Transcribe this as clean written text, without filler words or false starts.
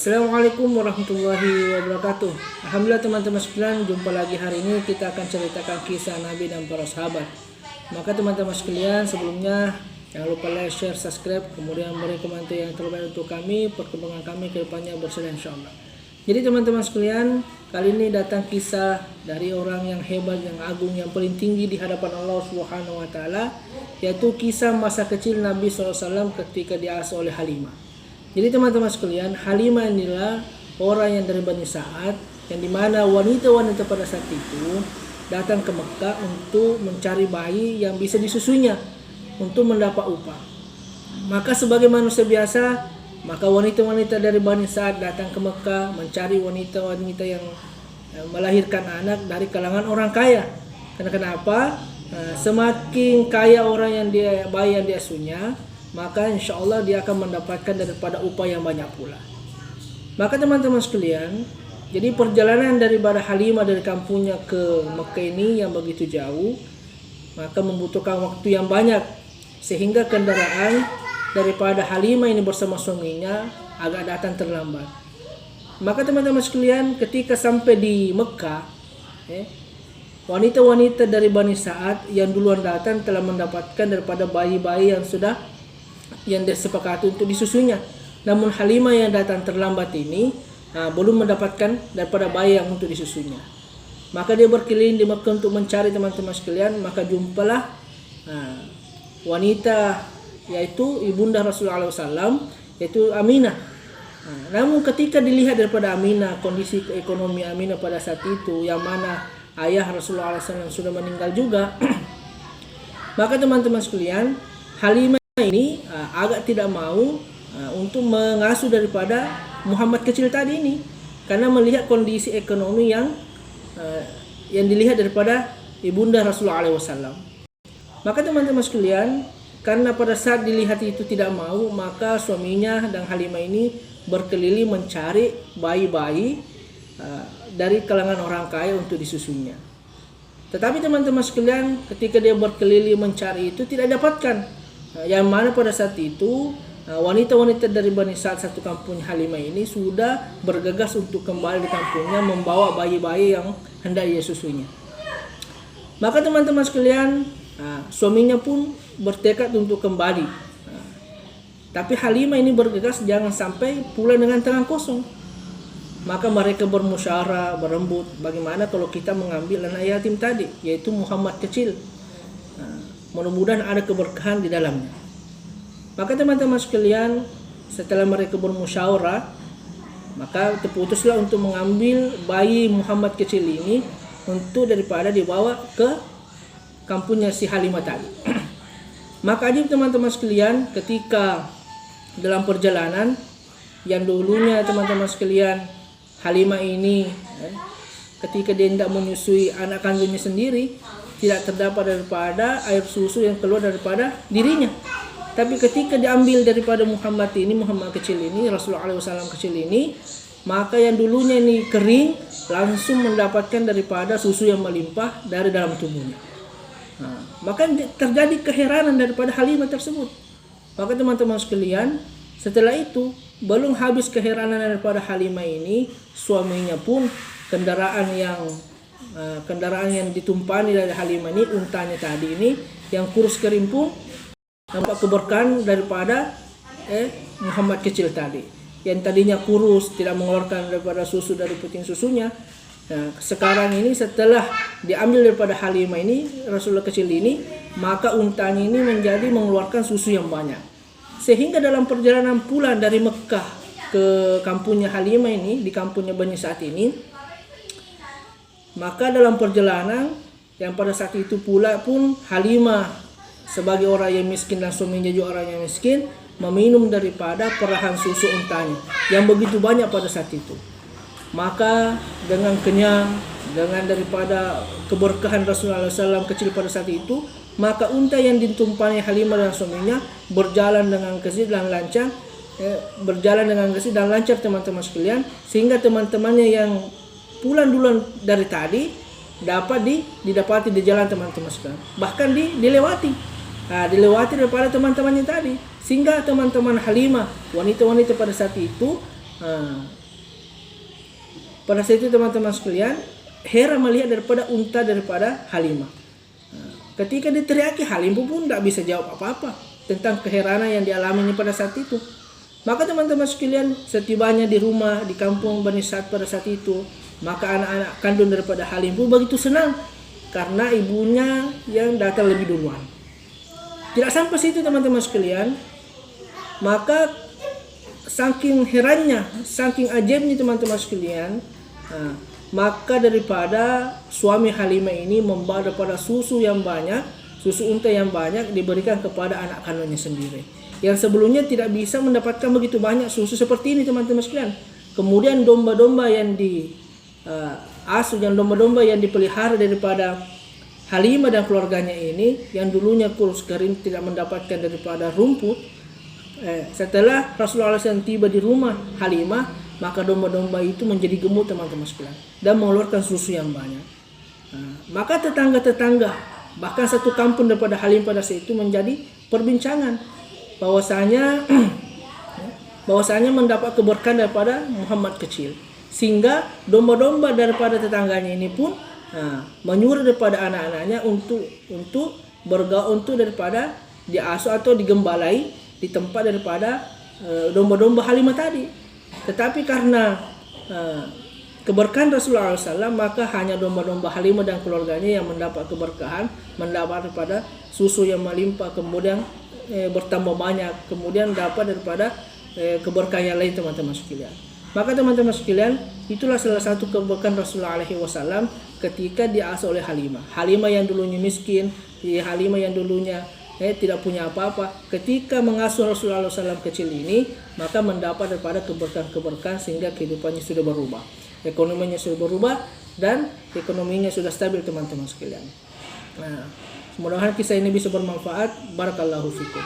Assalamualaikum warahmatullahi wabarakatuh. Alhamdulillah teman-teman sekalian, jumpa lagi hari ini. Kita akan ceritakan kisah Nabi dan para sahabat. Maka teman-teman sekalian, sebelumnya jangan lupa like, share, subscribe, kemudian beri komentar yang terbaik untuk kami, perkembangan kami ke depannya bersama insyaallah. Jadi teman-teman sekalian, kali ini datang kisah dari orang yang hebat, yang agung, yang paling tinggi di hadapan Allah Subhanahu wa taala, yaitu kisah masa kecil Nabi SAW ketika diasuh oleh Halimah. Jadi teman-teman sekalian, Halimah inilah orang yang dari Bani Sa'ad, yang dimana wanita-wanita pada saat itu datang ke Mekah untuk mencari bayi yang bisa disusuinya untuk mendapat upah. Maka sebagai manusia biasa, maka wanita-wanita dari Bani Sa'ad datang ke Mekah mencari wanita-wanita yang melahirkan anak dari kalangan orang kaya. Karena kenapa? Semakin kaya orang yang bayi yang diasuhnya, maka insya Allah dia akan mendapatkan daripada upah yang banyak pula. Maka teman-teman sekalian, jadi perjalanan daripada Halimah dari kampungnya ke Mekah ini yang begitu jauh, maka membutuhkan waktu yang banyak, sehingga kendaraan daripada Halimah ini bersama suaminya agak datang terlambat. Maka teman-teman sekalian, ketika sampai di Mekah, wanita-wanita dari Bani Sa'ad yang duluan datang telah mendapatkan daripada bayi-bayi yang disepakati untuk disusunya. Namun Halimah yang datang terlambat ini belum mendapatkan daripada bayi yang untuk disusunya. Maka dia berkeliling di Mekah untuk mencari teman-teman sekalian. Maka jumpalah wanita, yaitu ibunda Rasulullah SAW, yaitu Aminah. Namun ketika dilihat daripada Aminah, kondisi ekonomi Aminah pada saat itu, yang mana ayah Rasulullah SAW sudah meninggal juga, maka teman-teman sekalian, Halimah ini agak tidak mau untuk mengasuh daripada Muhammad kecil tadi ini, karena melihat kondisi ekonomi yang dilihat daripada ibunda Rasulullah SAW. Maka teman-teman sekalian, karena pada saat dilihat itu tidak mau, maka suaminya dan Halimah ini berkeliling mencari bayi-bayi dari kalangan orang kaya untuk disusunya. Tetapi teman-teman sekalian, ketika dia berkeliling mencari itu tidak dapatkan. Yang mana pada saat itu wanita-wanita dari Bani Sa'ad satu kampung Halimah ini sudah bergegas untuk kembali di kampungnya membawa bayi-bayi yang hendak ia susuinya. Maka teman-teman sekalian, suaminya pun bertekad untuk kembali. Tapi Halimah ini bergegas jangan sampai pulang dengan tangan kosong. Maka mereka bermusyawarah, berembut, bagaimana kalau kita mengambil anak yatim tadi, yaitu Muhammad kecil. Mudah-mudahan ada keberkahan di dalamnya. Maka teman-teman sekalian, setelah mereka bermusyawarah, maka terputuslah untuk mengambil bayi Muhammad kecil ini untuk daripada dibawa ke kampungnya si Halimah tadi. Maka ajib teman-teman sekalian, ketika dalam perjalanan yang dulunya teman-teman sekalian, Halimah ini ketika dia tidak menyusui anak kandungnya sendiri, tidak terdapat daripada air susu yang keluar daripada dirinya. Tapi ketika diambil daripada Muhammad kecil ini, Rasulullah SAW kecil ini, maka yang dulunya ini kering langsung mendapatkan daripada susu yang melimpah dari dalam tubuhnya. Maka terjadi keheranan daripada Halimah tersebut. Maka teman-teman sekalian, setelah itu belum habis keheranan daripada Halimah ini, suaminya pun kendaraan yang ditumpani dari Halimah ini, untanya tadi ini yang kurus kerimpung, nampak keberkahan daripada Muhammad kecil tadi, yang tadinya kurus tidak mengeluarkan daripada susu dari puting susunya. Sekarang ini setelah diambil daripada Halimah ini, Rasulullah kecil ini, maka untanya ini menjadi mengeluarkan susu yang banyak, sehingga dalam perjalanan pulang dari Mekah ke kampungnya Halimah ini, di kampungnya Bani Sa'ad ini, maka dalam perjalanan yang pada saat itu pula pun Halimah sebagai orang yang miskin dan suaminya juga orang yang miskin meminum daripada perahan susu untanya yang begitu banyak pada saat itu. Maka dengan kenyang, dengan daripada keberkahan Rasulullah SAW kecil pada saat itu, maka unta yang ditumpani Halimah dan suaminya berjalan dengan gesit dan lancar, teman-teman sekalian, sehingga teman-temannya yang pulang duluan dari tadi dapat didapati di jalan teman-teman sekalian, bahkan dilewati daripada teman-temannya tadi, sehingga teman-teman Halimah, wanita-wanita pada saat itu Nah, pada saat itu teman-teman sekalian, Hera melihat daripada unta daripada Halimah. Nah, ketika diteriaki, Halimah pun tidak bisa jawab apa-apa tentang keheranan yang dialaminya pada saat itu. Maka teman-teman sekalian, setibanya di rumah di kampung Bani Sa'ad pada saat itu, maka anak-anak kandung daripada Halim pun begitu senang karena ibunya yang datang lebih duluan. Tidak sampai situ teman-teman sekalian, maka saking herannya, saking ajaibnya teman-teman sekalian, maka daripada suami Halimah ini membawa daripada susu yang banyak, susu unta yang banyak diberikan kepada anak kandungnya sendiri. Yang sebelumnya tidak bisa mendapatkan begitu banyak susu seperti ini teman-teman sekalian. Kemudian domba-domba yang domba-domba yang dipelihara daripada Halimah dan keluarganya ini, yang dulunya kurus kering tidak mendapatkan daripada rumput, setelah Rasulullah SAW tiba di rumah Halimah, maka domba-domba itu menjadi gemuk teman-teman sekalian dan mengeluarkan susu yang banyak. Maka tetangga-tetangga, bahkan satu kampung daripada Halimah pada saat itu menjadi perbincangan bahwasanya mendapat keberkahan daripada Muhammad kecil, sehingga domba-domba daripada tetangganya ini pun menyuruh daripada anak-anaknya untuk bergaul, untuk daripada diasuh atau digembalai di tempat daripada domba-domba Halimah tadi. Tetapi karena keberkahan Rasulullah SAW, maka hanya domba-domba Halimah dan keluarganya yang mendapat keberkahan, mendapat daripada susu yang melimpah, kemudian bertambah banyak, kemudian dapat daripada keberkahan yang lain teman-teman sekalian. Maka teman-teman sekalian, itulah salah satu keberkahan Rasulullah SAW ketika diasuh oleh Halimah. Halimah yang dulunya miskin, Halimah yang dulunya tidak punya apa-apa, ketika mengasuh Rasulullah SAW kecil ini, maka mendapat daripada keberkahan-keberkahan sehingga kehidupannya sudah berubah, ekonominya sudah berubah, dan ekonominya sudah stabil teman-teman sekalian. Nah, mudah-mudahan kisah ini bisa bermanfaat. Barakallahu fikum.